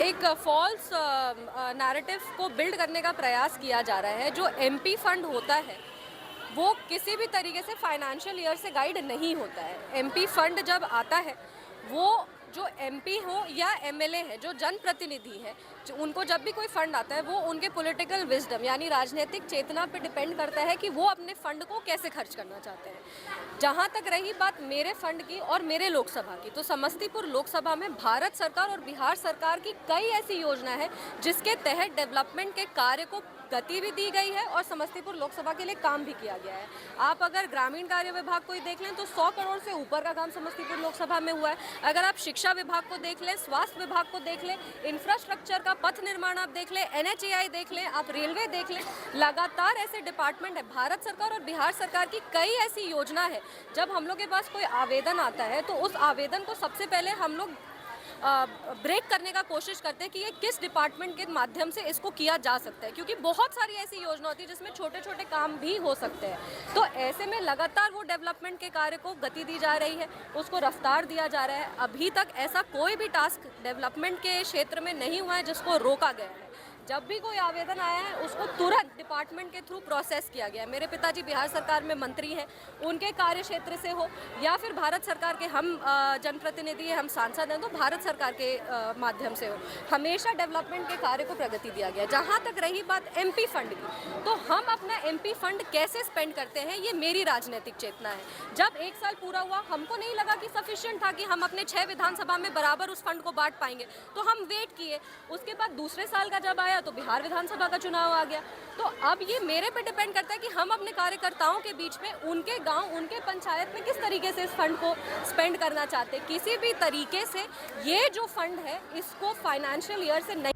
एक false narrative को build करने का प्रयास किया जा रहा है। जो एमपी फंड होता है वो किसी भी तरीके से फाइनेंशियल ईयर से गाइड नहीं होता है। एमपी फंड जब आता है वो जो एमपी हो या एमएलए है, जो जनप्रतिनिधि है, जो उनको जब भी कोई फंड आता है वो उनके पॉलिटिकल विजडम यानी राजनीतिक चेतना पे डिपेंड करता है कि वो अपने फंड को कैसे खर्च करना चाहते हैं। जहाँ तक रही बात मेरे फंड की और मेरे लोकसभा की, तो समस्तीपुर लोकसभा में भारत सरकार और बिहार सरकार की कई ऐसी योजना है जिसके तहत डेवलपमेंट के कार्य को गति भी दी गई है और समस्तीपुर लोकसभा के लिए काम भी किया गया है। आप अगर ग्रामीण कार्य विभाग को ही देख लें तो 100 करोड़ से ऊपर का काम समस्तीपुर लोकसभा में हुआ है। अगर आप शिक्षा विभाग को देख लें, स्वास्थ्य विभाग को देख लें, इंफ्रास्ट्रक्चर का पथ निर्माण आप देख लें, एनएचएआई देख लें, आप रेलवे देख लें, लगातार ऐसे डिपार्टमेंट है। भारत सरकार और बिहार सरकार की कई ऐसी योजना है, जब हम लोग के पास कोई आवेदन आता है तो उस आवेदन को सबसे पहले हम लोग ब्रेक करने का कोशिश करते हैं कि ये किस डिपार्टमेंट के माध्यम से इसको किया जा सकता है, क्योंकि बहुत सारी ऐसी योजना होती है जिसमें छोटे छोटे काम भी हो सकते हैं। तो ऐसे में लगातार वो डेवलपमेंट के कार्य को गति दी जा रही है, उसको रफ्तार दिया जा रहा है। अभी तक ऐसा कोई भी टास्क डेवलपमेंट के क्षेत्र में नहीं हुआ है जिसको रोका गया है। जब भी कोई आवेदन आया है उसको तुरंत डिपार्टमेंट के थ्रू प्रोसेस किया गया है। मेरे पिताजी बिहार सरकार में मंत्री हैं, उनके कार्य क्षेत्र से हो या फिर भारत सरकार के हम जनप्रतिनिधि हैं, हम सांसद हैं, तो भारत सरकार के माध्यम से हो, हमेशा डेवलपमेंट के कार्य को प्रगति दिया गया। जहाँ तक रही बात एमपी फंड की, तो हम अपना एमपी फंड कैसे स्पेंड करते हैं ये मेरी राजनीतिक चेतना है। जब 1 साल पूरा हुआ हमको नहीं लगा कि सफिशिएंट था कि हम अपने 6 विधानसभा में बराबर उस फंड को बांट पाएंगे, तो हम वेट किए। उसके बाद दूसरे साल का जब आया तो बिहार विधानसभा का चुनाव आ गया। तो अब ये मेरे पे डिपेंड करता है कि हम अपने कार्यकर्ताओं के बीच में उनके गांव, उनके पंचायत में किस तरीके से इस फंड को स्पेंड करना चाहते हैं। किसी भी तरीके से ये जो फंड है इसको फाइनेंशियल ईयर से नहीं